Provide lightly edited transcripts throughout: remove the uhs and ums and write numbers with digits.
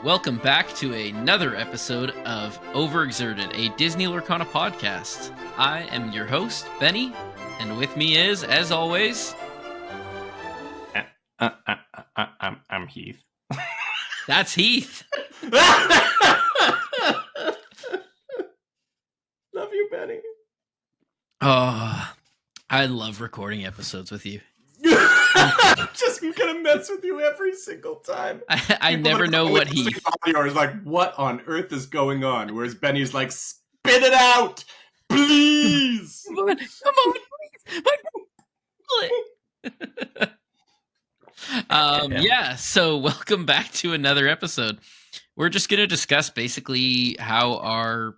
Welcome back to another episode of Overexerted, a Disney Lorcana podcast. I am your host, Benny, and with me is, as always... I'm Heath. That's Heath. Love you, Benny. Oh, I love recording episodes with you. Just gonna mess with you every single time. I never know what Heath... Audio is like, what on earth is going on? Whereas Benny's like, spit it out, please. Come on, please. Yeah, so welcome back to another episode. We're just going to discuss basically how our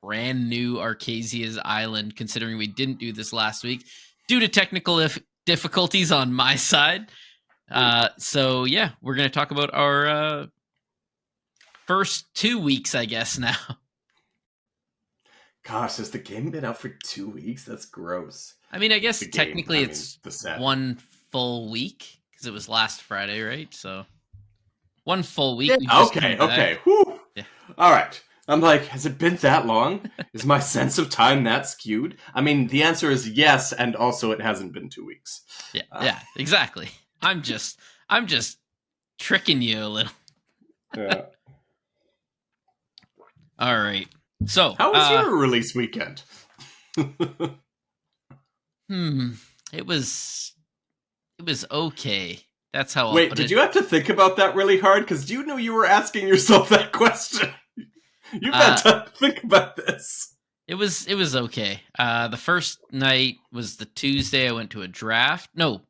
brand new Arcasia's Island, considering we didn't do this last week, due to technical difficulties on my side. So yeah, we're going to talk about our first 2 weeks, I guess, now. Gosh, has the game been out for 2 weeks? That's gross. I mean, I guess technically it's the set. 1 full week, because it was last Friday, right? So 1 full week. Yeah, okay. Whew. Yeah. All right. I'm like, has it been that long? Is my sense of time that skewed? I mean, the answer is yes, and also it hasn't been 2 weeks. Yeah, exactly. I'm just tricking you a little. Yeah. All right. So, how was your release weekend? It was okay. That's how. Wait, did you have to think about that really hard? Because you knew you were asking yourself that question. You've had to think about this. It was okay. The first night was the Tuesday. I went to a draft. No.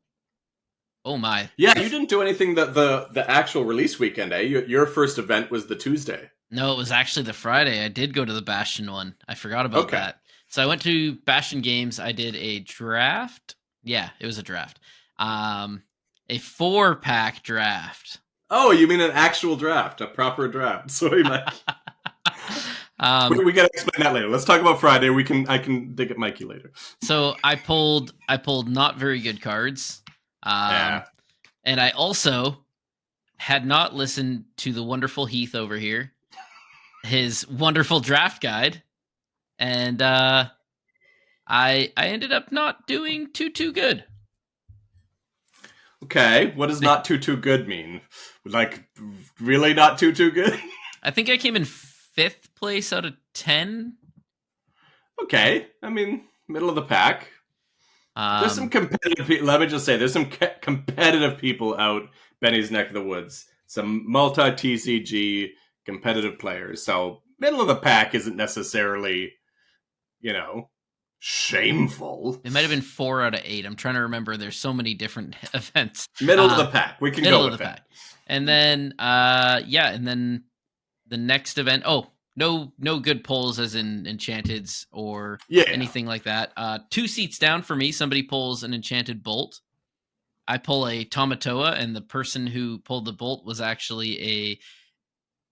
Oh my. Yeah, you didn't do anything that the actual release weekend, eh? Your first event was the Tuesday. No, it was actually the Friday. I did go to the Bastion one. I forgot about that. So I went to Bastion Games. I did a draft. Yeah, it was a draft. A 4-pack draft. Oh, you mean an actual draft, a proper draft? Sorry, Mike. We gotta explain that later. Let's talk about Friday. I can dig at Mikey later. So I pulled not very good cards. And I also had not listened to the wonderful Heath over here, his wonderful draft guide, and I ended up not doing too good. Okay, what does not too good mean? Like, really not too good? I think I came in 5th place out of 10. Okay, I mean, middle of the pack. There's some competitive people. Let me just say, there's some competitive people out Benny's neck of the woods. Some multi-TCG competitive players. So, middle of the pack isn't necessarily, shameful. It might have been 4 out of 8. I'm trying to remember. There's so many different events. Middle of the pack. We can go with that. And then, and then the next event. Oh, no good pulls as in Enchanteds or anything like that. 2 seats down for me, somebody pulls an Enchanted Bolt. I pull a Tamatoa, and the person who pulled the Bolt was actually a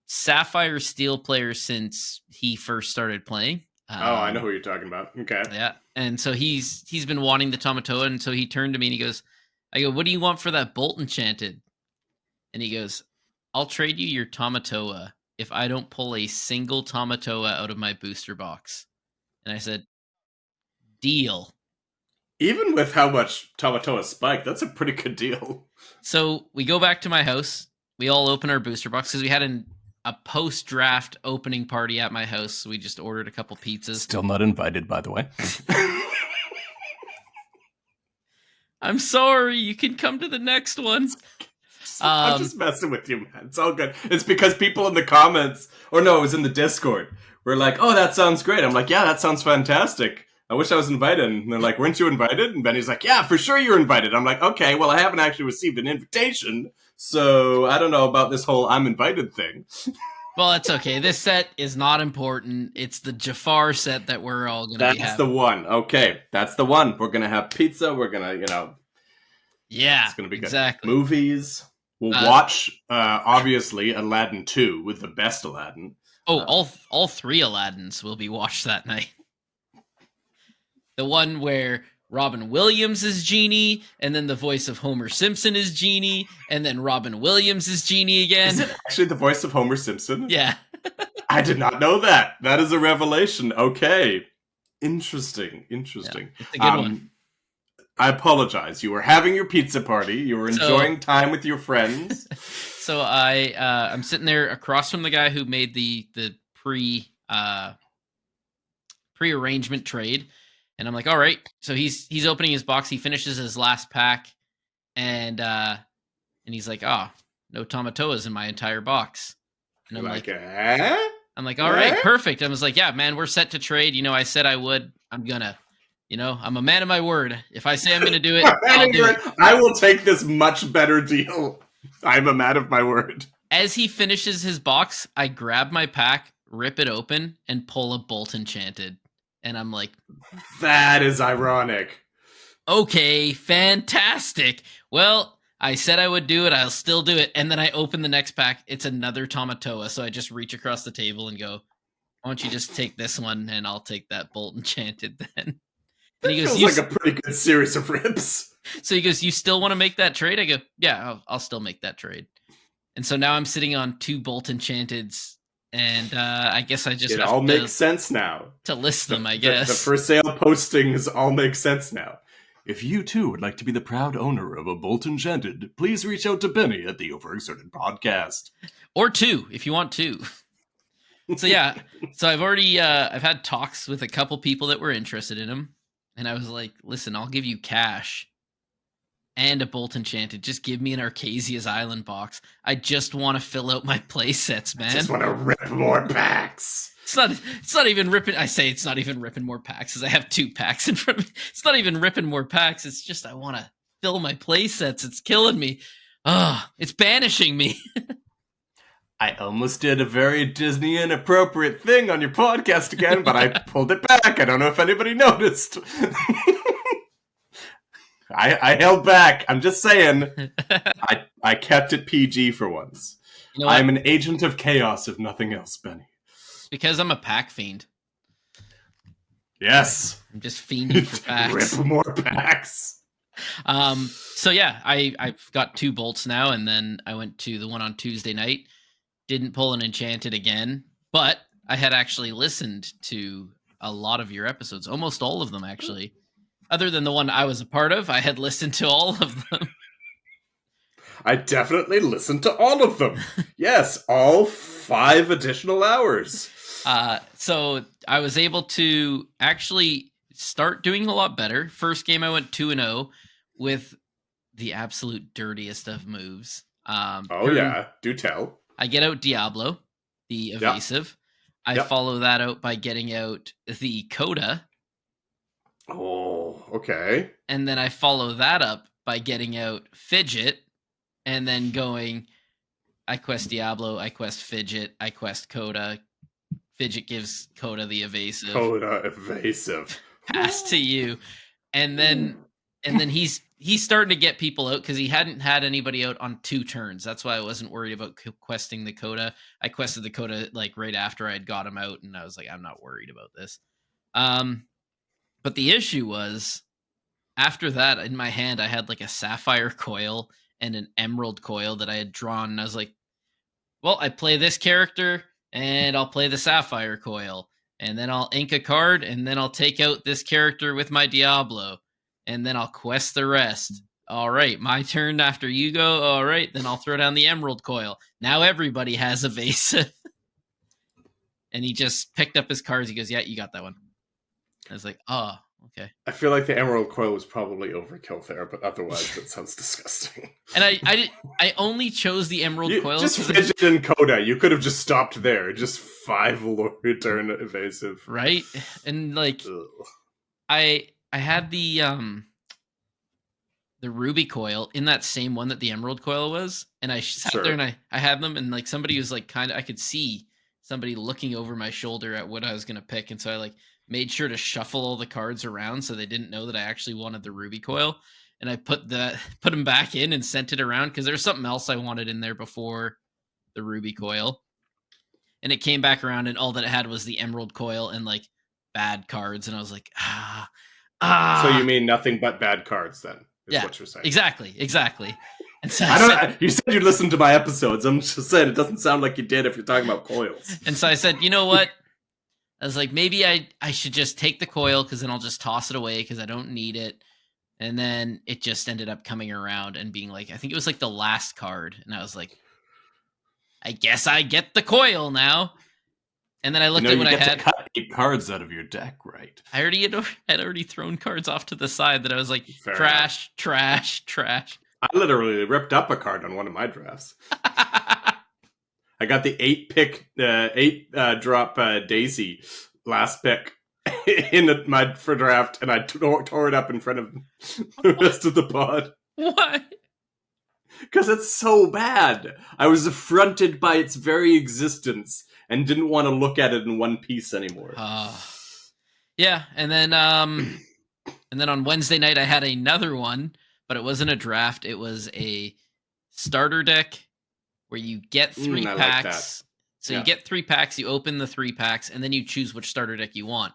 Sapphire Steel player since he first started playing. I know who you're talking about. Okay. Yeah, and so he's been wanting the Tamatoa, and so he turned to me and he goes, I go, what do you want for that Bolt Enchanted? And he goes, I'll trade you your Tamatoa if I don't pull a single Tamatoa out of my booster box. And I said, deal. Even with how much Tamatoa spiked, that's a pretty good deal. So we go back to my house. We all open our booster box because we had a post-draft opening party at my house. So we just ordered a couple pizzas. Still not invited, by the way. I'm sorry. You can come to the next one. I'm just messing with you, man. It's all good. It's because people in the comments, or no, it was in the Discord, were like, oh, that sounds great. I'm like, yeah, that sounds fantastic. I wish I was invited. And they're like, weren't you invited? And Benny's like, yeah, for sure you're invited. I'm like, okay, well, I haven't actually received an invitation, so I don't know about this whole I'm invited thing. Well, it's okay. This set is not important. It's the Jafar set that we're all going to be having. That's the one. Okay, that's the one. We're going to have pizza. We're going to, yeah, it's going to be good. Exactly. Movies. We'll watch, obviously, Aladdin 2 with the best Aladdin. All 3 Aladdins will be watched that night. The one where Robin Williams is Genie, and then the voice of Homer Simpson is Genie, and then Robin Williams is Genie again. Is it actually the voice of Homer Simpson? Yeah. I did not know that. That is a revelation. Okay. Interesting. Yeah, it's a good one. I apologize. You were having your pizza party. You were enjoying time with your friends. So I'm sitting there across from the guy who made the pre-arrangement trade, and I'm like, all right. So he's opening his box. He finishes his last pack, and he's like, oh, no Tamatoas in my entire box. And I'm like, all right, perfect. I was like, yeah, man, we're set to trade. You know, I said I would. I'm gonna. You know, I'm a man of my word. If I say I'm going to do it, I'll do it. I will take this much better deal. I'm a man of my word. As he finishes his box, I grab my pack, rip it open, and pull a Bolt Enchanted. And I'm like, that is ironic. Okay, fantastic. Well, I said I would do it. I'll still do it. And then I open the next pack. It's another Tamatoa. So I just reach across the table and go, why don't you just take this one and I'll take that Bolt Enchanted then. And he goes, feels like a pretty good series of rips. So he goes, you still want to make that trade? I go, yeah, I'll still make that trade. And so now I'm sitting on 2 Bolt Enchanteds, and I guess I just it all makes sense now to list them. I guess the for sale postings all make sense now. If you too would like to be the proud owner of a Bolt Enchanted, please reach out to Benny at the Overexerted podcast, or 2 if you want 2. So yeah, so I've already I've had talks with a couple people that were interested in them. And I was like, listen, I'll give you cash and a Bolt Enchanted. Just give me an Arcasia's Island box. I just want to fill out my play sets, man. I just want to rip more packs. It's not even ripping. I say it's not even ripping more packs because I have 2 packs in front of me. It's not even ripping more packs. It's just I want to fill my play sets. It's killing me. It's banishing me. I almost did a very Disney inappropriate thing on your podcast again, but I pulled it back. I don't know if anybody noticed. I held back. I'm just saying. I kept it PG for once. You know I'm an agent of chaos, if nothing else, Benny. Because I'm a pack fiend. Yes. I'm just fiending for packs. Rip more packs. So yeah, I've got 2 bolts now, and then I went to the one on Tuesday night. Didn't pull an Enchanted again, but I had actually listened to a lot of your episodes, almost all of them actually. Other than the one I was a part of, I had listened to all of them. I definitely listened to all of them. Yes, all 5 additional hours. So I was able to actually start doing a lot better. First game I went 2-0 with the absolute dirtiest of moves. Yeah, do tell. I get out Diablo, the evasive. Yep. I follow that out by getting out the Coda. Oh, okay. And then I follow that up by getting out Fidget, and then going, I quest Diablo, I quest Fidget, I quest Coda. Fidget gives Coda the evasive. Coda evasive. Pass to you. And then he's starting to get people out because he hadn't had anybody out on 2 turns. That's why I wasn't worried about questing the Coda. I quested the Coda like right after I had got him out, and I was like, I'm not worried about this. But the issue was, after that, in my hand, I had like a Sapphire coil and an Emerald coil that I had drawn, and I was like, well, I play this character, and I'll play the Sapphire coil, and then I'll ink a card, and then I'll take out this character with my Diablo. And then I'll quest the rest. All right, my turn after you go. All right, then I'll throw down the Emerald coil. Now everybody has evasive. And he just picked up his cards. He goes, yeah, you got that one. I was like, oh, okay. I feel like the Emerald coil was probably overkill there, but otherwise that sounds disgusting. And I only chose the Emerald coil. Just Fidget and Coda. You could have just stopped there. Just 5 return evasive. Right? And like, I had the Ruby coil in that same one that the Emerald coil was, and I sat there and I had them, and like somebody was like I could see somebody looking over my shoulder at what I was gonna pick, and so I like made sure to shuffle all the cards around so they didn't know that I actually wanted the Ruby coil, and I put them back in and sent it around because there's something else I wanted in there before the Ruby coil, and it came back around, and all that it had was the Emerald coil and like bad cards, and I was like, So you mean nothing but bad cards then, is what you're saying. Exactly. And so you said you listened to my episodes. I'm just saying it doesn't sound like you did if you're talking about coils. And so I said, you know what? I was like, maybe I should just take the coil because then I'll just toss it away because I don't need it. And then it just ended up coming around and being like, I think it was like the last card. And I was like, I guess I get the coil now. And then I looked at what I had. To cut 8 cards out of your deck, right? I had already thrown cards off to the side that I was like, trash. I literally ripped up a card on one of my drafts. I got the 8 drop Daisy last pick in my draft, and I tore it up in front of the rest of the pod. Why? Because it's so bad. I was affronted by its very existence and didn't want to look at it in one piece anymore. Yeah, and then on Wednesday night I had another one, but it wasn't a draft. It was a starter deck where you get 3 packs. Like so you get 3 packs, you open the 3 packs, and then you choose which starter deck you want.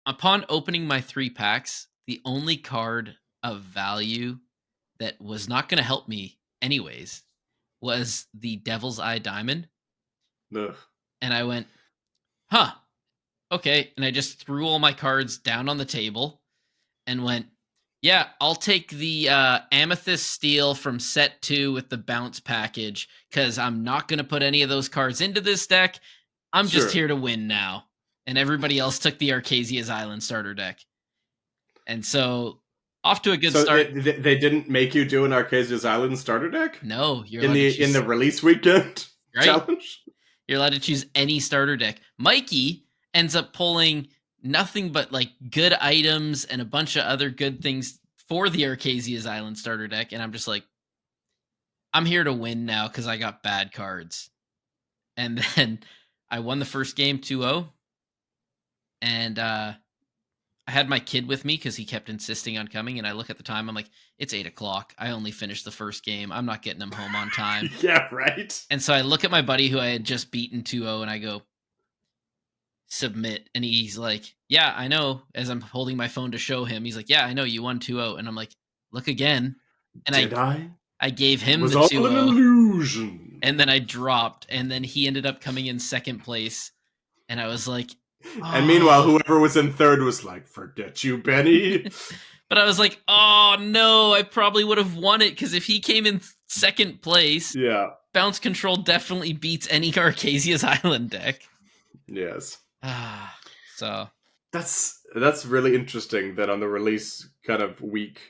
Upon opening my 3 packs, the only card of value that was not going to help me anyways was the Devil's Eye Diamond. Ugh. And I went, huh, okay. And I just threw all my cards down on the table and went, yeah, I'll take the Amethyst Steel from set 2 with the bounce package because I'm not going to put any of those cards into this deck. I'm just here to win now. And everybody else took the Arcasia's Island starter deck. And so off to a good start. They didn't make you do an Arcasia's Island starter deck? No, you're in the release weekend challenge. You're allowed to choose any starter deck. Mikey ends up pulling nothing but like good items and a bunch of other good things for the Arcasia's Island starter deck, and I'm just like, I'm here to win now because I got bad cards. And then I won the first game 2-0, and I had my kid with me because he kept insisting on coming, and I look at the time, I'm like, it's 8:00. I only finished the first game. I'm not getting him home on time. Yeah, right. And so I look at my buddy who I had just beaten 2-0, and I go, submit. And he's like, yeah, I know. As I'm holding my phone to show him, he's like, yeah, I know, you won 2-0. And I'm like, look again. And I gave him the 2-0. It was all an illusion. And then I dropped, and then he ended up coming in second place. And I was like, oh. And meanwhile, whoever was in third was like, forget you, Benny. But I was like, oh no, I probably would have won it because if he came in second place, Bounce Control definitely beats any Arcasia's Island deck. Yes. So that's really interesting that on the release kind of week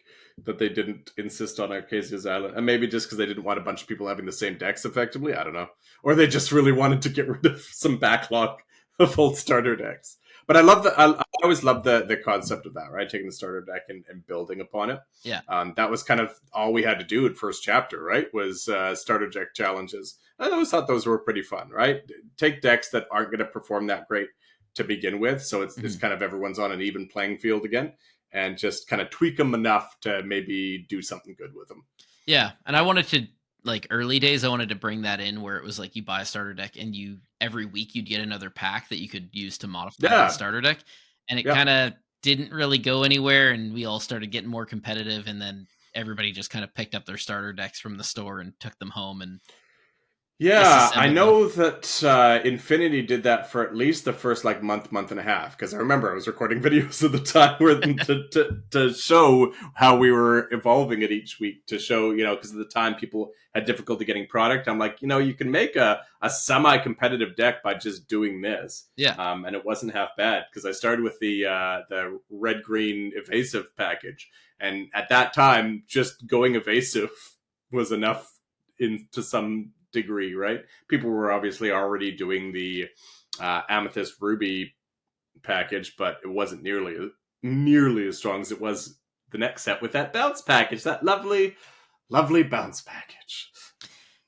that they didn't insist on Arcasia's Island, and maybe just because they didn't want a bunch of people having the same decks effectively, I don't know, or they just really wanted to get rid of some backlog of old starter decks. But I always love the concept of that, right? Taking the starter deck and building upon it. Yeah. That was kind of all we had to do in first chapter, right? Was starter deck challenges. I always thought those were pretty fun, right? Take decks that aren't going to perform that great to begin with, so it's kind of everyone's on an even playing field again, and just kind of tweak them enough to maybe do something good with them. Yeah, and I wanted to, like early days, I wanted to bring that in where it was like you buy a starter deck and you every week you'd get another pack that you could use to modify the starter deck, and it kind of didn't really go anywhere, and we all started getting more competitive, and then everybody just kind of picked up their starter decks from the store and took them home and I know that Infinity did that for at least the first like month and a half, because I remember I was recording videos at the time where to show how we were evolving it each week, to show, because at the time people had difficulty getting product. I'm like, you can make a semi-competitive deck by just doing this. Yeah. And it wasn't half bad, because I started with the red-green evasive package, and at that time just going evasive was enough to some degree, right? People were obviously already doing the Amethyst Ruby package, but it wasn't nearly as strong as it was the next set with that bounce package, that lovely bounce package.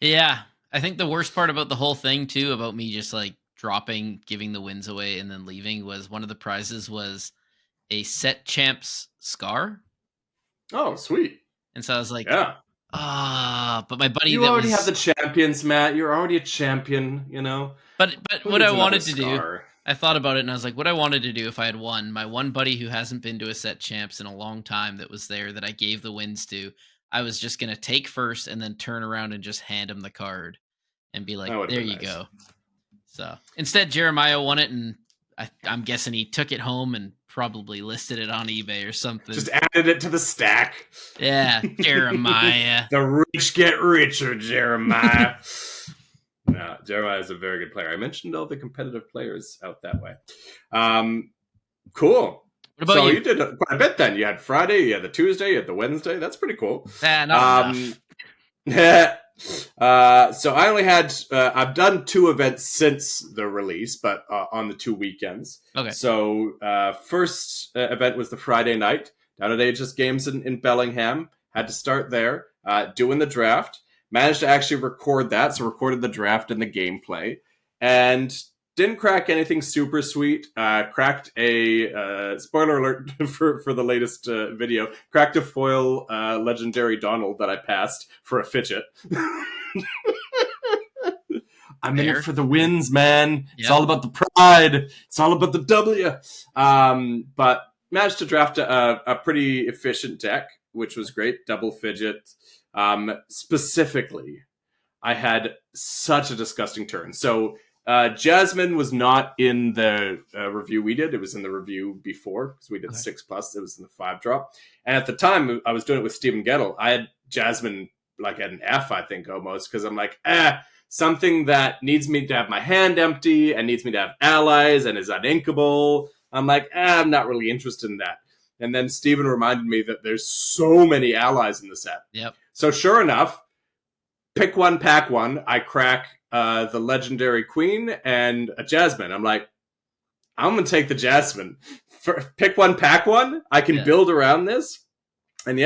Yeah, I think the worst part about the whole thing too, about me just like dropping, giving the wins away, and then leaving, was one of the prizes was a Set Champs Scar. Oh, sweet. And so I was like, yeah. But my buddy, you already have the champions, Matt. You're already a champion, But what I wanted to do I thought about it and I was like, what I wanted to do if I had won, my one buddy who hasn't been to a set champs in a long time that was there that I gave the wins to, I was just going to take first and then turn around and just hand him the card and be like, That would have there been you nice. go. So instead, Jeremiah won it, and I'm guessing he took it home and probably listed it on eBay or something. Just added it to the stack. Yeah, Jeremiah. The rich get richer, Jeremiah. No, Jeremiah is a very good player. I mentioned all the competitive players out that way. Cool. What about so you? You did quite a bit then. You had Friday, you had the Tuesday, you had the Wednesday. That's pretty cool. Not enough. So I only had I've done 2 events since the release, but on the 2 weekends. Okay. So first event was the Friday night down at Aegis Games in Bellingham. Had to start there, doing the draft. Managed to actually record that, so recorded the draft and the gameplay, and didn't crack anything super sweet. Cracked a spoiler alert for the latest video. Cracked a foil legendary Donald that I passed for a fidget. I'm in it for the wins, man. Yep. It's all about the pride. It's all about the W. But managed to draft a pretty efficient deck, which was great. Double fidget. Specifically, I had such a disgusting turn. So Jasmine was not in the review we did. It was in the review before, because we did 6+. It was in the 5 drop. And at the time, I was doing it with Stephen Gettle. I had Jasmine like at an F, I think, almost, because I'm like, something that needs me to have my hand empty and needs me to have allies and is uninkable. I'm like, I'm not really interested in that. And then Stephen reminded me that there's so many allies in the set. Yep. So sure enough, pick one, pack one. I crack the legendary queen and a Jasmine. I'm like, I'm going to take the Jasmine. Pick one, pack one. I can build around this. And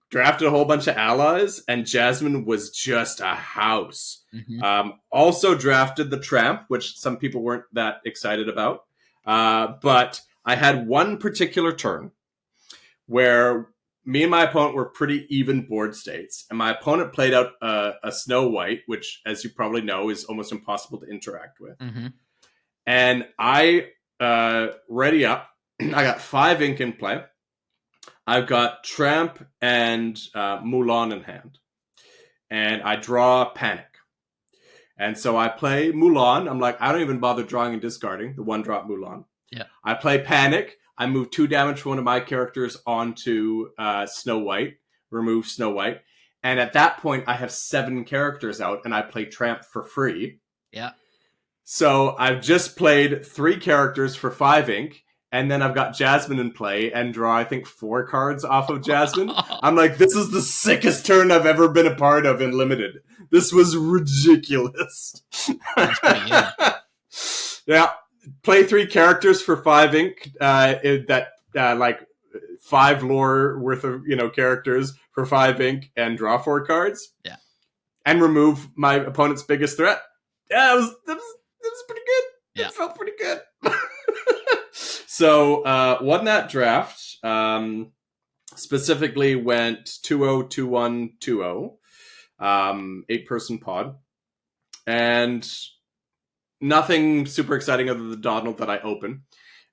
drafted a whole bunch of allies, and Jasmine was just a house. Mm-hmm. Also drafted the Tramp, which some people weren't that excited about. But I had one particular turn where me and my opponent were pretty even board states, and my opponent played out a Snow White, which, as you probably know, is almost impossible to interact with. Mm-hmm. And I ready up. I got 5 ink in play. I've got Tramp and Mulan in hand. And I draw Panic. And so I play Mulan. I'm like, I don't even bother drawing and discarding the 1-drop Mulan. Yeah. I play Panic. I move 2 damage for one of my characters onto Snow White. Remove Snow White. And at that point, I have 7 characters out, and I play Tramp for free. Yeah. So I've just played 3 characters for 5 ink. And then I've got Jasmine in play and draw, I think, 4 cards off of Jasmine. I'm like, this is the sickest turn I've ever been a part of in Limited. This was ridiculous. That's pretty good. Yeah. Play 3 characters for 5 ink. Like 5 lore worth of, characters for 5 ink and draw 4 cards. Yeah. And remove my opponent's biggest threat. Yeah, it was pretty good. Yeah. It felt pretty good. So, won that draft, specifically went 2-0, 2-1, 2-0, 8-person pod, and nothing super exciting other than the Donald that I open.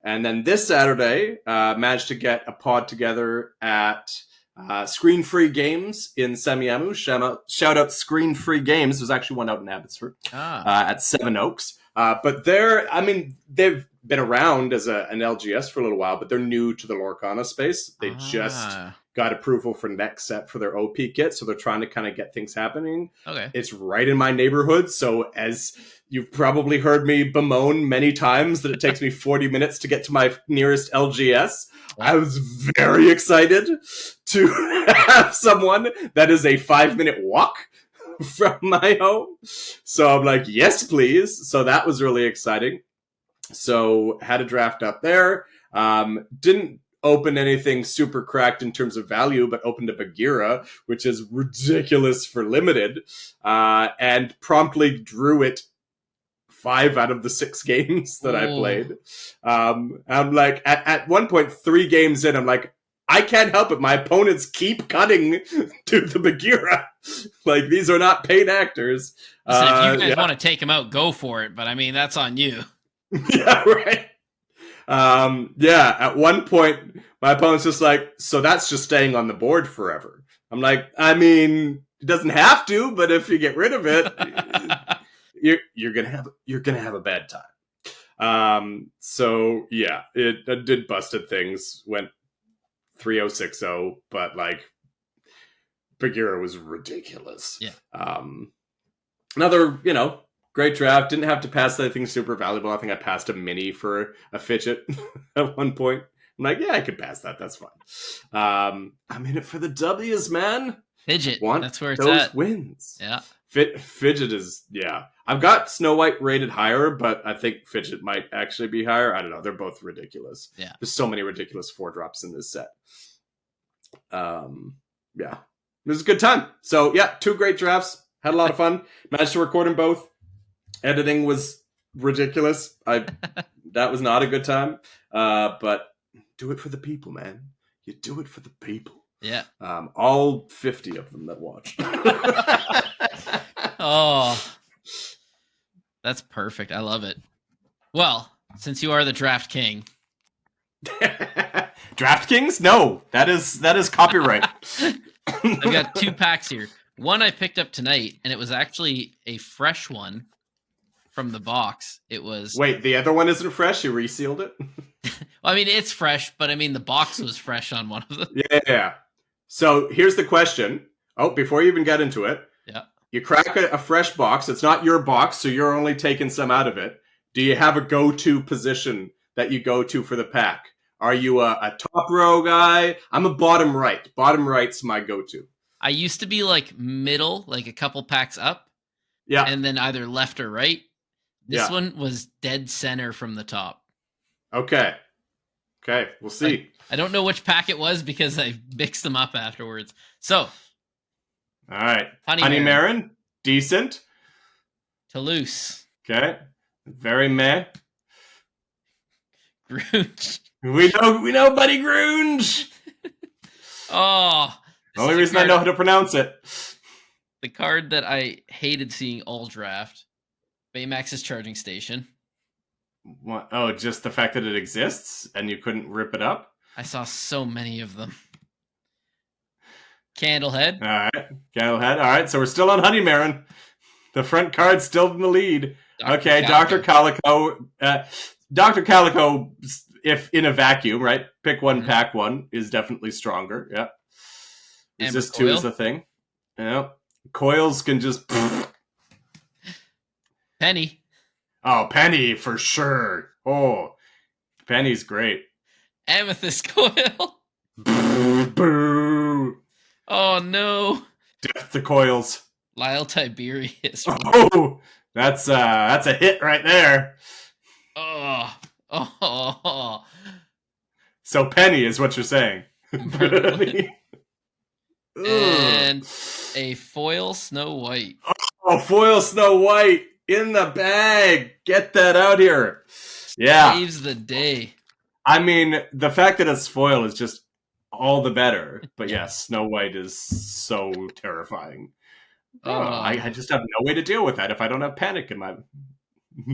And then this Saturday, managed to get a pod together at Screen Free Games in Semiahmoo. Shout out Screen Free Games. There's actually one out in Abbotsford at Seven Oaks. But they've been around as an LGS for a little while, but they're new to the Lorcana space. They just got approval for next set for their OP kit, so they're trying to kind of get things happening. Okay. It's right in my neighborhood, so as you've probably heard me bemoan many times that it takes me 40 minutes to get to my nearest LGS, I was very excited to have someone that is a 5-minute walk from my home. So I'm like, yes, please. So that was really exciting. So had a draft up there. Didn't open anything super cracked in terms of value, but opened a Bagheera, which is ridiculous for Limited, and promptly drew it 5 out of the 6 games that I played. I'm like, at one point, 3 games in, I'm like, I can't help it. My opponents keep cutting to the Bagheera. Like, these are not paid actors. Listen, if you guys want to take him out, go for it. But I mean, that's on you. Yeah, right. Yeah, at one point, my opponent's just like, so that's just staying on the board forever. I'm like, I mean, it doesn't have to, but if you get rid of it, you're gonna have a bad time. So yeah, it did busted things, went 3-0-6-0, but like Bagheera was ridiculous. Yeah. Another, great draft. Didn't have to pass anything super valuable. I think I passed a mini for a fidget at one point. I'm like, yeah, I could pass that. That's fine. I'm in it for the W's, man. Fidget. That's where it's those at. Wins. Yeah. Fidget is, yeah. I've got Snow White rated higher, but I think Fidget might actually be higher. I don't know. They're both ridiculous. Yeah. There's so many ridiculous 4-drops in this set. Yeah. It was a good time. So, yeah, 2 great drafts. Had a lot of fun. Managed to record them both. Editing was ridiculous. That was not a good time. But do it for the people, man. You do it for the people. Yeah. All 50 of them that watched. Oh, that's perfect. I love it. Well, since you are the draft king. Draft Kings? No, that is copyright. I've got 2 packs here. One I picked up tonight, and it was actually a fresh one from the box. It was... Wait, the other one isn't fresh? You resealed it? Well, I mean, it's fresh, but I mean, the box was fresh on one of them. Yeah. So here's the question. Oh, before you even get into it. Yeah. You crack a fresh box. It's not your box, so you're only taking some out of it. Do you have a go-to position that you go to for the pack? Are you a top row guy? I'm a bottom right. Bottom right's my go-to. I used to be like middle, like a couple packs up. Yeah. And then either left or right. This one was dead center from the top. Okay, we'll see. I don't know which pack it was because I mixed them up afterwards. So. All right. Honey Marin, decent. Toulouse. Okay. Very meh. Grunge. We know Buddy Grunge. Oh. The only reason I know how to pronounce it. The card that I hated seeing all draft. Baymax's Charging Station. What? Oh, just the fact that it exists and you couldn't rip it up? I saw so many of them. Candlehead. All right. Candlehead. All right. So we're still on Honey Marin. The front card's still in the lead. Okay. Dr. Calico. Dr. Calico, if in a vacuum, right? Pick one, pack one, is definitely stronger. Yeah. Resist 2 is the thing. Yeah. Coils can just... Penny. Oh, Penny, for sure. Oh, Penny's great. Amethyst Coil. Boo. Oh, no. Death to Coils. Lyle Tiberius. Oh, that's a hit right there. Oh. So Penny is what you're saying. And a foil Snow White. Oh, foil Snow White in the bag. Get that out here. Yeah. Saves the day. I mean, the fact that it's foil is just all the better. But yes, Snow White is so terrifying. I just have no way to deal with that if I don't have panic in my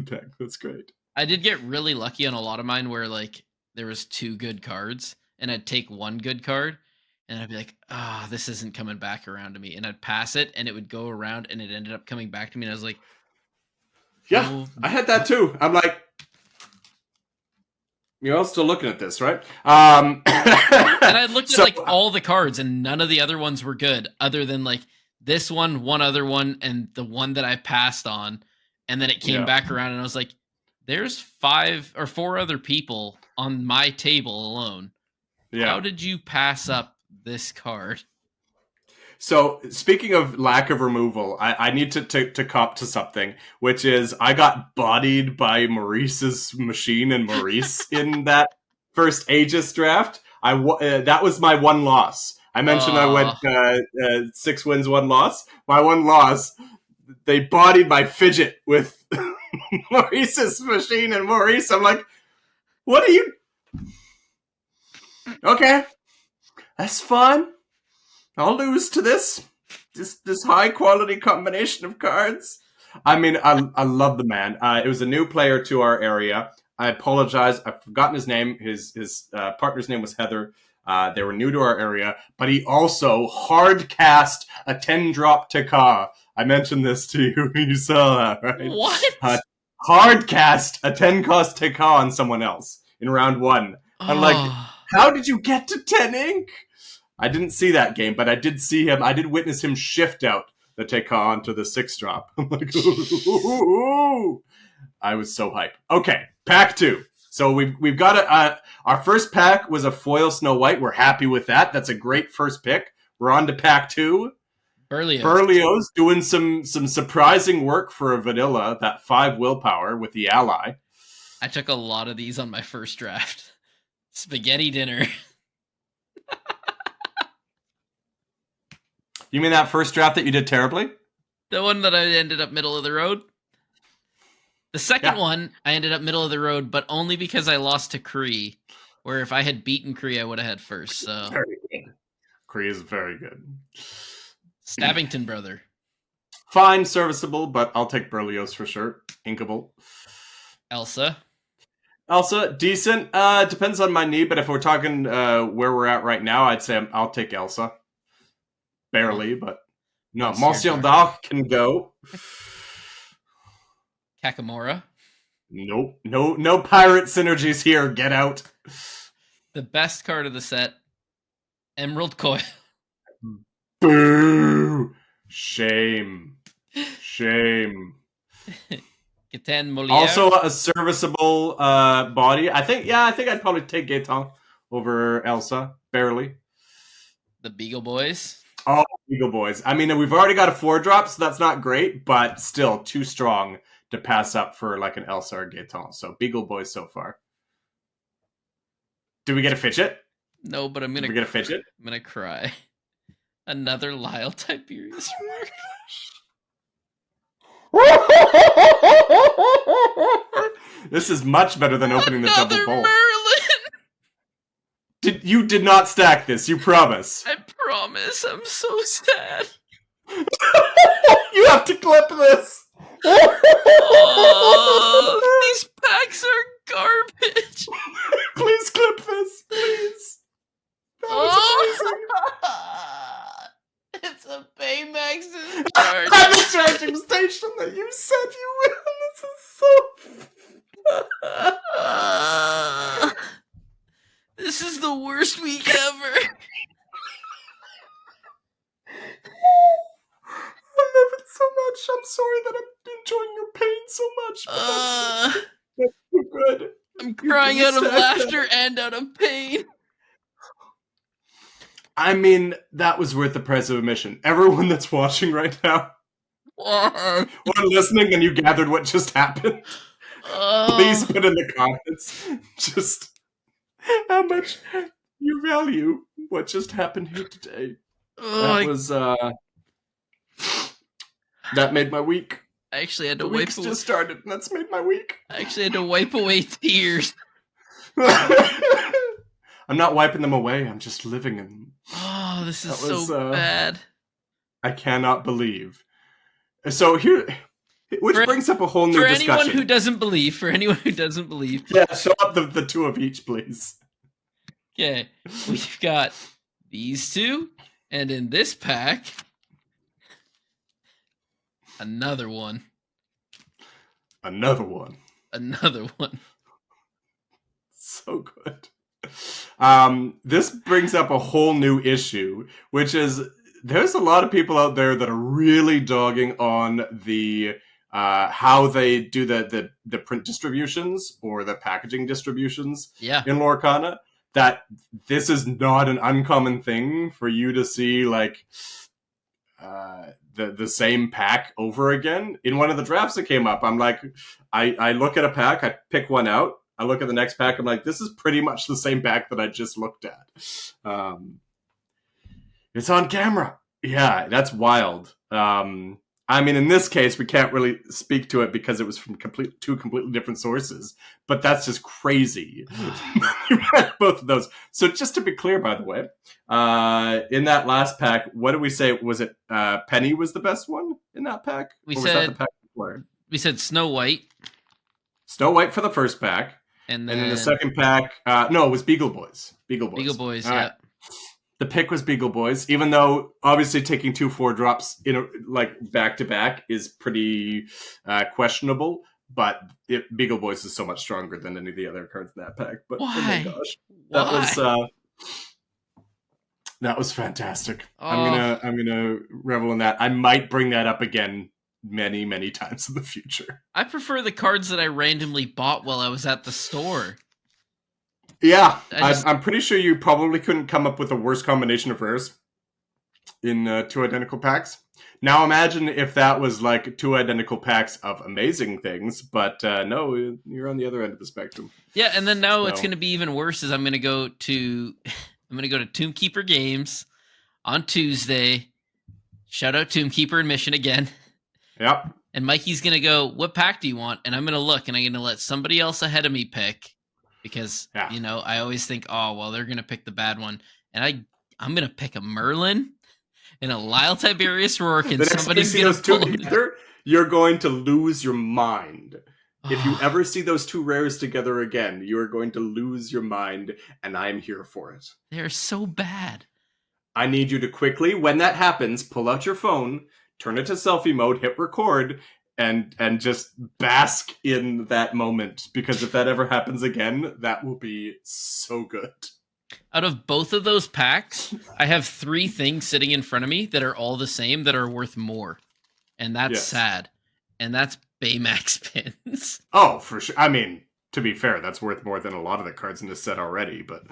deck. That's great. I did get really lucky on a lot of mine where like there was 2 good cards and I'd take 1 good card and I'd be like, this isn't coming back around to me. And I'd pass it and it would go around and it ended up coming back to me. And I was like, yeah, I had that too. I'm like, you're all still looking at this, right? And I looked at like all the cards and none of the other ones were good other than like this one other one, and the one that I passed on. And then it came back around and I was like, there's 5 or 4 other people on my table alone. Yeah. How did you pass up this card? So speaking of lack of removal, I need to cop to something, which is I got bodied by Maurice's machine and Maurice in that first Aegis draft. That was my one loss. I mentioned I went 6 wins, 1 loss. My one loss, they bodied my fidget with Maurice's machine and Maurice. I'm like, what are you? Okay, that's fun. I'll lose to this high quality combination of cards. I mean, I love the man. It was a new player to our area. I apologize. I've forgotten his name. His partner's name was Heather. They were new to our area, but he also hard cast a 10-drop Taka. I mentioned this to you. You saw that, right? What? Hard cast a 10-cost Taka on someone else in round 1. I'm like, how did you get to 10 ink? I didn't see that game, but I did see him. I did witness him shift out the Taka onto the 6-drop. I'm like, ooh. I was so hyped. Okay, pack 2. So we've got our first pack was a foil Snow White. We're happy with that. That's a great first pick. We're on to pack 2. Berlioz doing some surprising work for a vanilla. That 5 willpower with the ally. I took a lot of these on my first draft. Spaghetti dinner. You mean that first draft that you did terribly? The one that I ended up middle of the road? The second one, I ended up middle of the road, but only because I lost to Kree. Where if I had beaten Kree, I would have had first. So very good. Kree is very good. Stabbington brother. Fine, serviceable, but I'll take Berlioz for sure. Inkable. Elsa, decent. Depends on my need, but if we're talking where we're at right now, I'd say I'll take Elsa. Barely, but no. Monsieur Dark can go. Kakamora. Nope. No pirate synergies here. Get out. The best card of the set. Emerald Coil. Boo. Shame. Gaetan Moliere. Also a serviceable body. I think I'd probably take Gaetan over Elsa. Barely. The Beagle Boys. Oh, Beagle Boys. I mean, we've already got a 4-drop, so that's not great, but still too strong to pass up for like an Elsa or Gaetan. So Beagle Boys so far. Do we get a fidget? No, but I'm gonna. We get a fidget. I'm gonna cry. Another Lyle Tiberius. This is much better than opening the double bowl. Merlin. You did not stack this. You promise. I promise. I'm so sad. You have to clip this. These packs are garbage. Please clip this, please. That was amazing. It's a Baymax's charge. At the charging station that you said you will. This is so. This is the worst week ever. I love it so much. I'm sorry that I'm enjoying your pain so much. That's so good. I'm crying out of laughter and out of pain. I mean, that was worth the price of admission. Everyone that's watching right now, or listening, and you gathered what just happened, please put in the comments just how much you value what just happened here today. That was that made my week. I actually had to wipe away. Just started, and that's made my week. I actually had to wipe away tears. I'm not wiping them away. I'm just living in them. Oh, this is so bad. I cannot believe. So here, which brings up a whole new discussion. For anyone who doesn't believe. Yeah, show up the 2 of each, please. Okay, we've got these 2, and in this pack, another one. So good. This brings up a whole new issue, which is there's a lot of people out there that are really dogging on the how they do the print distributions or the packaging distributions in Lorcana. That this is not an uncommon thing for you to see like the same pack over again. In one of the drafts that came up, I'm like, I look at a pack, I pick one out, I look at the next pack, I'm like, this is pretty much the same pack that I just looked at. It's on camera. Yeah, that's wild. I mean, in this case, we can't really speak to it because it was from two completely different sources, but that's just crazy. Both of those. So just to be clear, by the way, in that last pack, what did we say? Was it Penny was the best one in that pack? We said for? We said Snow White. Snow White for the first pack. And then the second pack, no, it was Beagle Boys. Beagle Boys. Beagle Boys, All yeah. Right. The pick was Beagle Boys, even though obviously taking 2 4-drops back to back is pretty questionable. But Beagle Boys is so much stronger than any of the other cards in that pack. But why? Oh my gosh, that was fantastic. Oh. I'm gonna revel in that. I might bring that up again many, many times in the future. I prefer the cards that I randomly bought while I was at the store. Yeah, I'm pretty sure you probably couldn't come up with a worse combination of rares in 2 identical packs. Now imagine if that was like 2 identical packs of amazing things, but no, you're on the other end of the spectrum. Yeah, and then now it's going to be even worse. Is I'm going to go to Tombkeeper Games on Tuesday. Shout out Tombkeeper and Mission again. Yep. And Mikey's going to go, what pack do you want? And I'm going to look, and I'm going to let somebody else ahead of me pick. Because, I always think, oh, well, they're going to pick the bad one. And I'm going to pick a Merlin and a Lyle Tiberius Rourke, and somebody's going to pull them together. You're going to lose your mind. If you ever see those 2 rares together again, you are going to lose your mind, and I'm here for it. They're so bad. I need you to quickly, when that happens, pull out your phone, turn it to selfie mode, hit record, and just bask in that moment, because if that ever happens again, that will be so good. Out of both of those packs, I have 3 things sitting in front of me that are all the same that are worth more. And that's sad. And that's Baymax pins. Oh, for sure. I mean, to be fair, that's worth more than a lot of the cards in this set already, but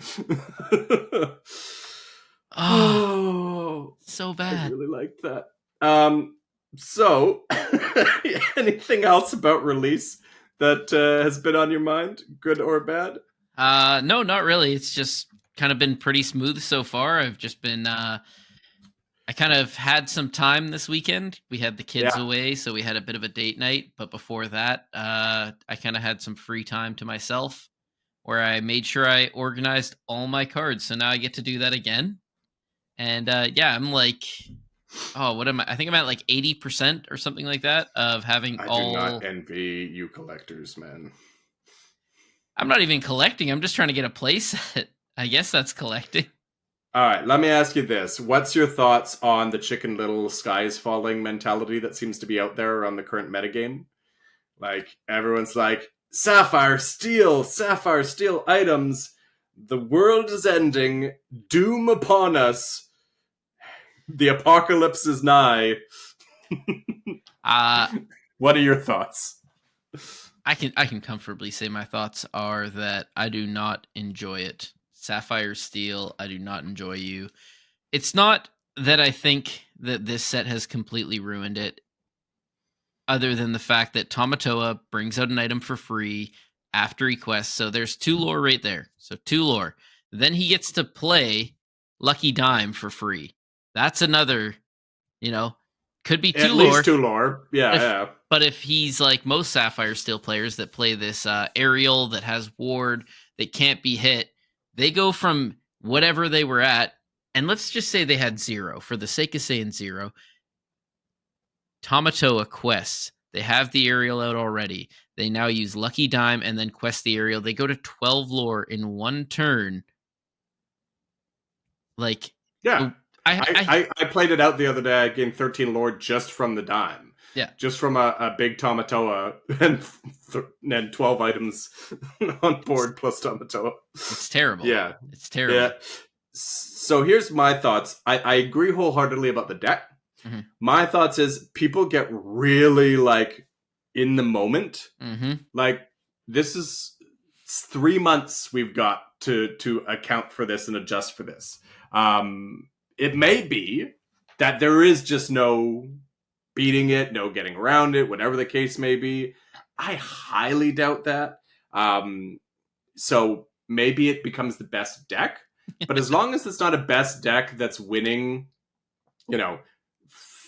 so bad. I really liked that. So, anything else about release that has been on your mind, good or bad? No, not really. It's just kind of been pretty smooth so far. I've just been, I kind of had some time this weekend. We had the kids away, so we had a bit of a date night. But before that, I kind of had some free time to myself where I made sure I organized all my cards. So now I get to do that again. And I'm like... Oh, what am I? I think I'm at like 80% or something like that of having I do not envy you collectors, man. I'm not even collecting. I'm just trying to get a play set. I guess that's collecting. All right, let me ask you this. What's your thoughts on the Chicken Little sky is falling mentality that seems to be out there on the current metagame? Like, everyone's like, Sapphire, Steel items. The world is ending. Doom upon us. The apocalypse is nigh. What are your thoughts? I can comfortably say my thoughts are that I do not enjoy it. Sapphire Steel, I do not enjoy you. It's not that I think that this set has completely ruined it, other than the fact that Tamatoa brings out an item for free after he quests. So there's 2 lore right there. So 2 lore. Then he gets to play Lucky Dime for free. That's another, could be 2 At lore. At least 2 lore. Yeah, But if he's like most Sapphire Steel players that play this aerial that has ward, that can't be hit, they go from whatever they were at, and let's just say they had 0, for the sake of saying 0. Tamatoa quests. They have the aerial out already. They now use Lucky Dime and then quest the aerial. They go to 12 lore in 1 turn. Like, yeah. I played it out the other day. I gained 13 lore just from the dime. Yeah. Just from a big Tamatoa and 12 items on board plus Tamatoa. It's terrible. Yeah. It's terrible. Yeah. So here's my thoughts. I agree wholeheartedly about the deck. Mm-hmm. My thoughts is people get really in the moment. Mm-hmm. Like, this is 3 months we've got to account for this and adjust for this. It may be that there is just no beating it, no getting around it, whatever the case may be. I highly doubt that. So maybe it becomes the best deck. But as long as it's not a best deck that's winning,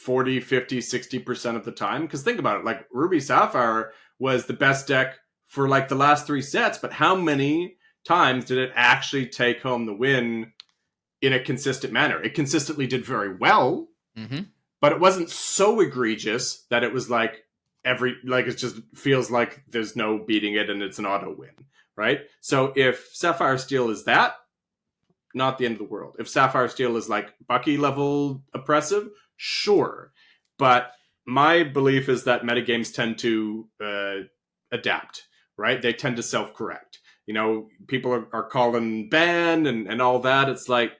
40, 50, 60% of the time. Because think about it, Ruby Sapphire was the best deck for the last 3 sets. But how many times did it actually take home the win in a consistent manner? It consistently did very well, mm-hmm. but it wasn't so egregious that it was it just feels like there's no beating it and it's an auto win, right? So if Sapphire Steel is that, not the end of the world. If Sapphire Steel is like Bucky level oppressive, sure. But my belief is that metagames tend to adapt, right? They tend to self-correct. You know, people are calling ban and all that. It's like,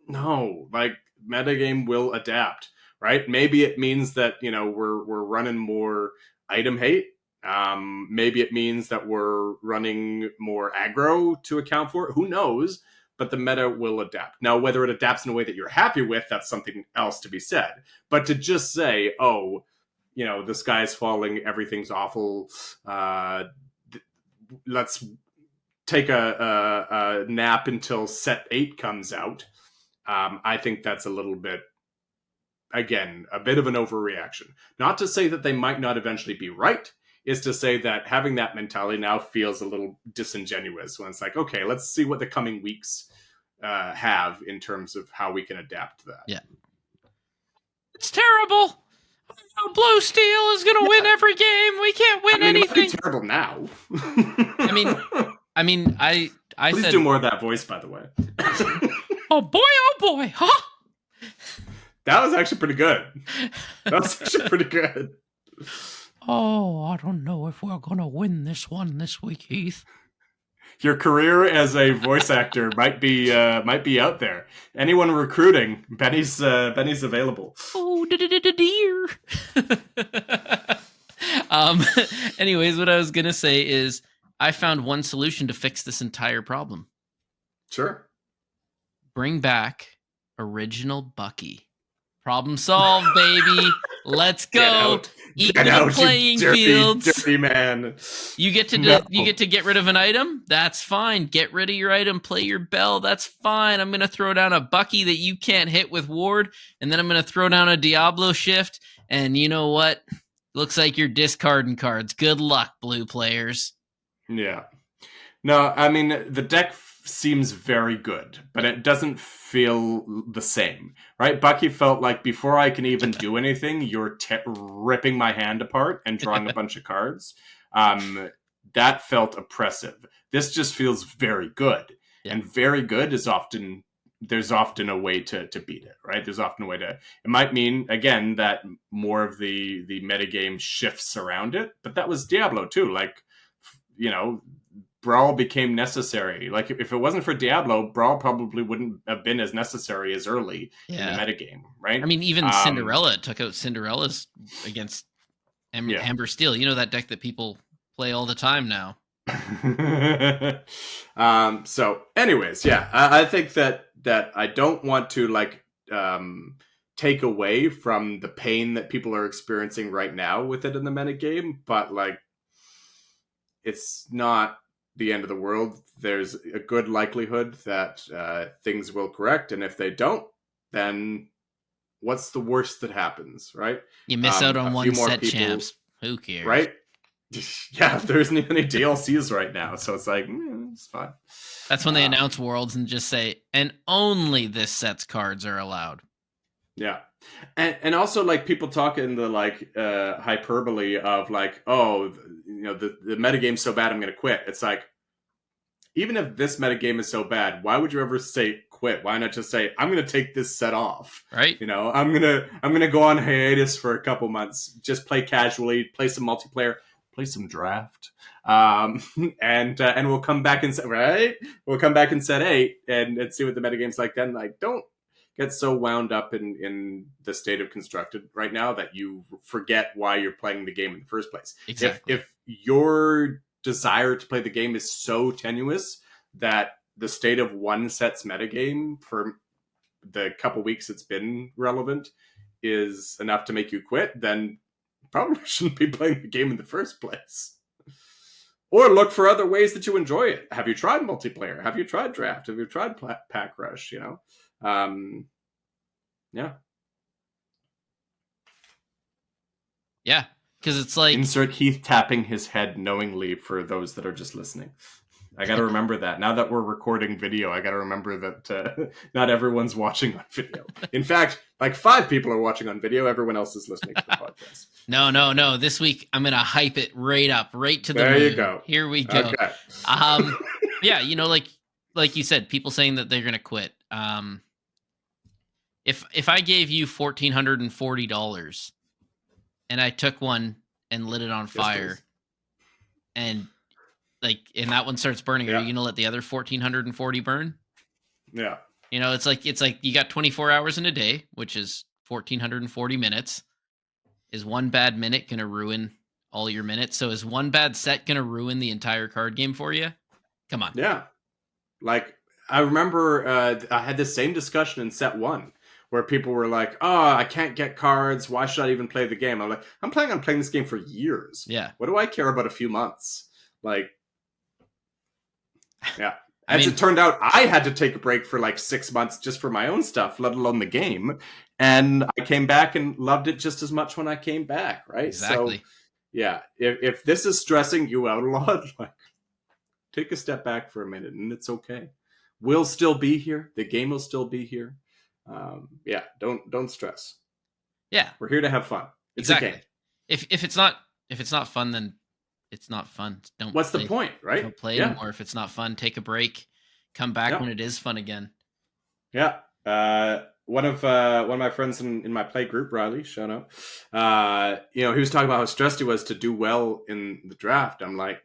no, like metagame will adapt, right? Maybe it means that, you know, we're running more item hate. Maybe it means that we're running more aggro to account for it. Who knows? But the meta will adapt. Now, whether it adapts in a way that you're happy with, that's something else to be said. But to just say, oh, you know, the sky's falling, everything's awful, let's take a nap until set 8 comes out, I think that's a little bit, again, a bit of an overreaction. Not to say that they might not eventually be right, is to say that having that mentality now feels a little disingenuous when it's like, okay, let's see what the coming weeks have in terms of how we can adapt to that. Yeah. It's terrible. Blue Steel is going to win every game. We can't win anything. It might be terrible now. I mean, I Please said, do more of that voice, by the way. oh boy, huh? That was actually pretty good. Oh, I don't know if we're going to win this one this week, Heath. Your career as a voice actor might be out there. Anyone recruiting, Benny's available. Oh, dear. Anyways, what I was gonna say is I found one solution to fix this entire problem. Sure. Bring back original Bucky. Problem solved, baby. Let's go. Equal playing fields. Dirty man. You get to get rid of an item. That's fine. Get rid of your item. Play your bell. That's fine. I'm gonna throw down a Bucky that you can't hit with Ward, and then I'm gonna throw down a Diablo shift. And you know what? Looks like you're discarding cards. Good luck, blue players. Yeah. No, I mean the deck seems very good, but it doesn't feel the same, right? Bucky felt like before I can even do anything, you're ripping my hand apart and drawing a bunch of cards. That felt oppressive. This just feels very good. Yeah. And very good is often, there's often a way to beat it, right? There's often a way to, it might mean, again, that more of the metagame shifts around it, but that was Diablo too. Like, you know, Brawl became necessary. Like, if it wasn't for Diablo, Brawl probably wouldn't have been as necessary as early in the metagame, right? I mean, even Cinderella took out Cinderella's against Amber Steel. You know, that deck that people play all the time now. So, anyways, yeah, I think that I don't want to, like, take away from the pain that people are experiencing right now with it in the metagame, but, like, it's not the end of the world. There's a good likelihood that things will correct, and if they don't, then what's the worst that happens, right? You miss out on one set champs. Who cares? Right? Yeah, there isn't even any DLCs right now, so it's like, it's fine. That's when they announce Worlds and just say, and only this set's cards are allowed. Yeah. And also, like, people talk in the, like, hyperbole of, like, oh, you know, the metagame's so bad, I'm going to quit. It's like, even if this metagame is so bad, why would you ever say quit? Why not just say, I'm going to take this set off? Right. You know, I'm going to go on hiatus for a couple months, just play casually, play some multiplayer, play some draft. And we'll come back and we'll come back in set 8 and see what the metagame's like then. Like, don't get so wound up in the state of constructed right now that you forget why you're playing the game in the first place. Exactly. If your desire to play the game is so tenuous that the state of one set's metagame for the couple weeks it's been relevant is enough to make you quit, then probably shouldn't be playing the game in the first place. Or look for other ways that you enjoy it. Have you tried multiplayer? Have you tried draft? Have you tried pack rush? You know? Yeah. Yeah, because it's like... Insert Heath tapping his head knowingly for those that are just listening. I got to remember that. Now that we're recording video, I got to remember that not everyone's watching on video. In fact, like 5 people are watching on video. Everyone else is listening to the podcast. No. This week, I'm going to hype it right up, right to the moon. There you go. Here we go. Okay. Yeah, like you said, people saying that they're going to quit. If I gave you $1,440 and I took one and lit it on fire, and that one starts burning, are you going to let the other 1,440 burn? Yeah. It's like you got 24 hours in a day, which is 1,440 minutes. Is one bad minute going to ruin all your minutes? So is one bad set going to ruin the entire card game for you? Come on. Yeah. Like, I remember I had the same discussion in set 1 where people were like, oh, I can't get cards. Why should I even play the game? I'm like, I'm planning on playing this game for years. Yeah. What do I care about a few months? Like, yeah. As it turned out, I had to take a break for like 6 months just for my own stuff, let alone the game. And I came back and loved it just as much when I came back, right? Exactly. So, yeah, if this is stressing you out a lot, like, take a step back for a minute, and it's okay. We'll still be here. The game will still be here. Yeah, don't stress. Yeah, we're here to have fun. It's exactly. a game. If it's not fun, then it's not fun. What's the point, right? Don't play anymore if it's not fun. Take a break. Come back when it is fun again. Yeah. One of my friends in my play group, Riley, shout out. He was talking about how stressed he was to do well in the draft. I'm like,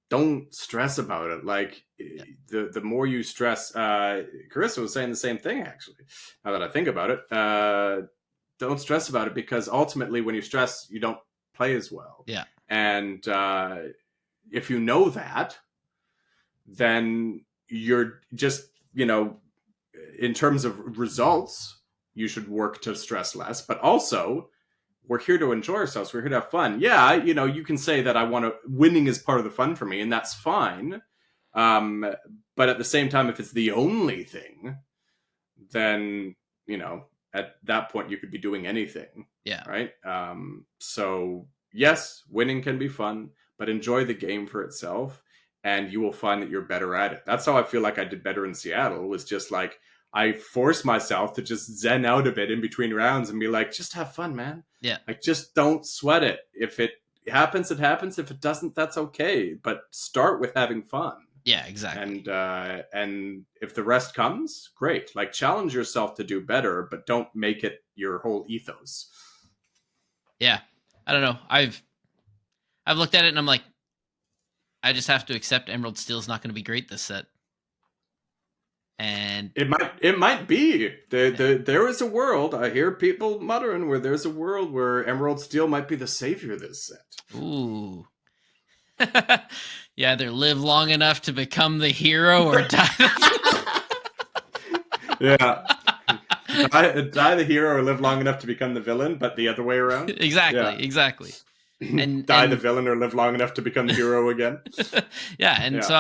don't stress about it. Like, the more you stress, Carissa was saying the same thing, actually, now that I think about it. Don't stress about it, because ultimately when you stress, you don't play as well. Yeah. And if you know that, then you're just, in terms of results, you should work to stress less. But also, we're here to enjoy ourselves. We're here to have fun. Yeah, you can say that winning is part of the fun for me, and that's fine. But at the same time, if it's the only thing, then, at that point you could be doing anything. Yeah. Right? So yes, winning can be fun, but enjoy the game for itself, and you will find that you're better at it. That's how I feel like I did better in Seattle, was just like, I forced myself to just zen out a bit in between rounds and be like, just have fun, man. Yeah. Like, just don't sweat it. If it happens, it happens. If it doesn't, that's okay. But start with having fun. Yeah, exactly. And if the rest comes, great. Like, challenge yourself to do better, but don't make it your whole ethos. Yeah. I don't know. I've looked at it and I'm like, I just have to accept Emerald Steel is not going to be great this set. And it might be. There is a world, I hear people muttering, where there's a world where Emerald Steel might be the savior of this set. Ooh. You either live long enough to become the hero or die. Yeah. Die the hero or live long enough to become the villain, but the other way around. Exactly. And the villain or live long enough to become the hero again. Yeah, so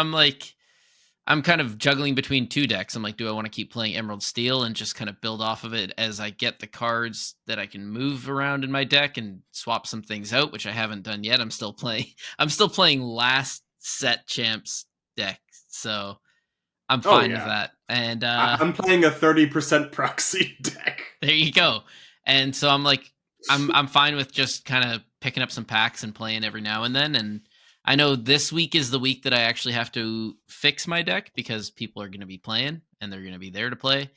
I'm kind of juggling between 2 decks. I'm like, do I want to keep playing Emerald Steel and just kind of build off of it as I get the cards that I can move around in my deck and swap some things out, which I haven't done yet. I'm still playing last set champs deck, so I'm fine with that. And I'm playing a 30% proxy deck. There you go. And so I'm like, I'm fine with just kind of picking up some packs and playing every now and then. And I know this week is the week that I actually have to fix my deck, because people are going to be playing and they're going to be there to play.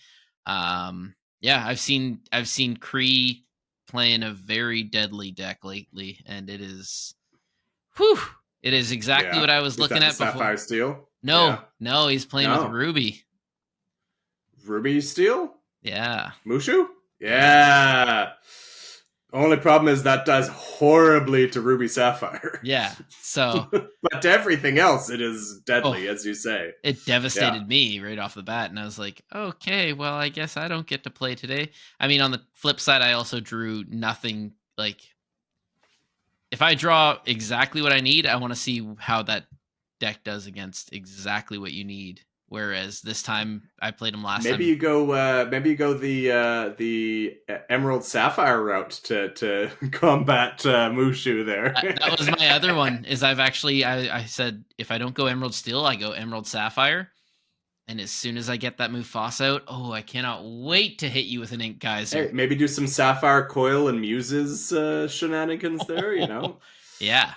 Yeah, I've seen Kree playing a very deadly deck lately, and it is exactly what I was looking at before. Sapphire Steel? No, he's playing with Ruby. Ruby Steel? Yeah. Mushu? Yeah. Only problem is that does horribly to Ruby Sapphire. Yeah, so... But to everything else, it is deadly, as you say. It devastated me right off the bat, and I was like, okay, well, I guess I don't get to play today. I mean, on the flip side, I also drew nothing, like... If I draw exactly what I need, I want to see how that deck does against exactly what you need Whereas this time I played him last maybe time. You go, maybe you go the Emerald Sapphire route to combat Mushu there. That was my other one. Is I said if I don't go Emerald Steel, I go Emerald Sapphire. And as soon as I get that Mufasa out, I cannot wait to hit you with an Ink Geyser. Hey, maybe do some Sapphire Coil and Muses shenanigans there, you know? Yeah.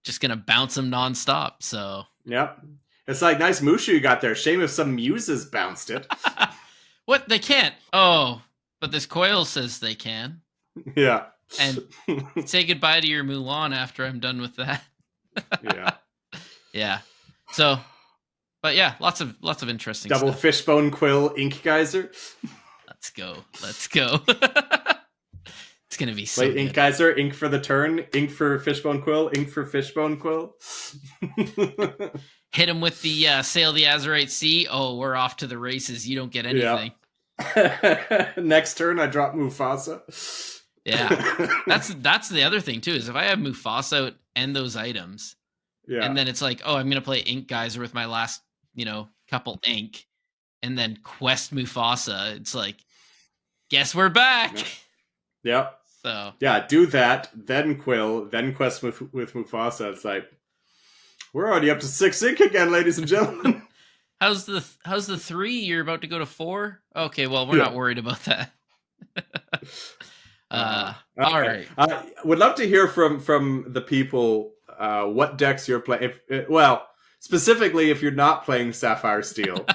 Just gonna bounce them nonstop. So yep, it's like nice Mushu you got there. Shame if some Muses bounced it. What? They can't. Oh, but this coil says they can. Yeah. And say goodbye to your Mulan after I'm done with that. Yeah. Yeah. So, but yeah, lots of interesting Double stuff. Fishbone Quill Ink Geyser. Let's go. It's gonna be so Wait, Ink Geyser, ink for the turn, ink for Fishbone Quill, ink for Fishbone Quill. Hit him with the Sail the Azurite Sea. Oh, we're off to the races. You don't get anything. Yeah. Next turn, I drop Mufasa. Yeah, that's the other thing too. Is if I have Mufasa out and those items, and then it's like, I'm gonna play Ink Geyser with my last, couple ink, and then quest Mufasa. It's like, guess we're back. Yep. So yeah, do that, then Quill, then quest with Mufasa. It's like we're already up to 6 ink again, ladies and gentlemen. How's the 3? You're about to go to 4? Okay, well, we're not worried about that. All right. I would love to hear from the people what decks you're playing. Specifically, if you're not playing Sapphire Steel,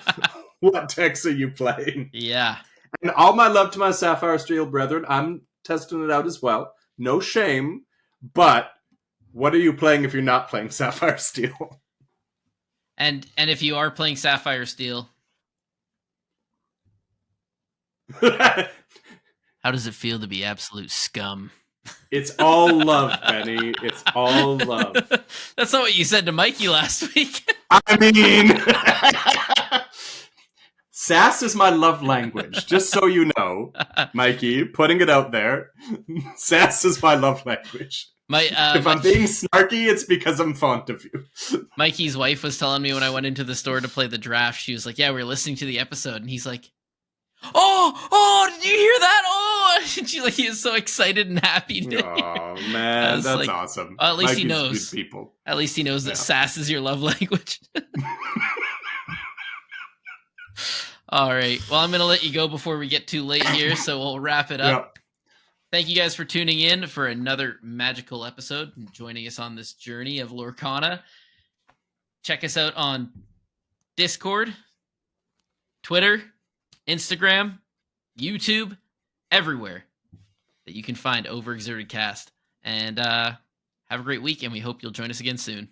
what decks are you playing? Yeah. And all my love to my Sapphire Steel brethren. I'm testing it out as well. No shame. But what are you playing if you're not playing Sapphire Steel? And if you are playing Sapphire Steel, how does it feel to be absolute scum? It's all love, Benny. It's all love. That's not what you said to Mikey last week. I mean, sass is my love language. Just so you know, Mikey, putting it out there. Sass is my love language. If I'm being snarky, it's because I'm fond of you. Mikey's wife was telling me when I went into the store to play the draft, she was like, yeah, we were listening to the episode, and he's like, oh, did you hear that? Oh, and she's like, he is so excited and happy. Oh man, that's awesome. At least he knows. People. At least he knows that sass is your love language. All right. Well, I'm going to let you go before we get too late here, so we'll wrap it up. Yep. Thank you guys for tuning in for another magical episode and joining us on this journey of Lorcana. Check us out on Discord, Twitter, Instagram, YouTube, everywhere that you can find Overexerted Cast. And have a great week, and we hope you'll join us again soon.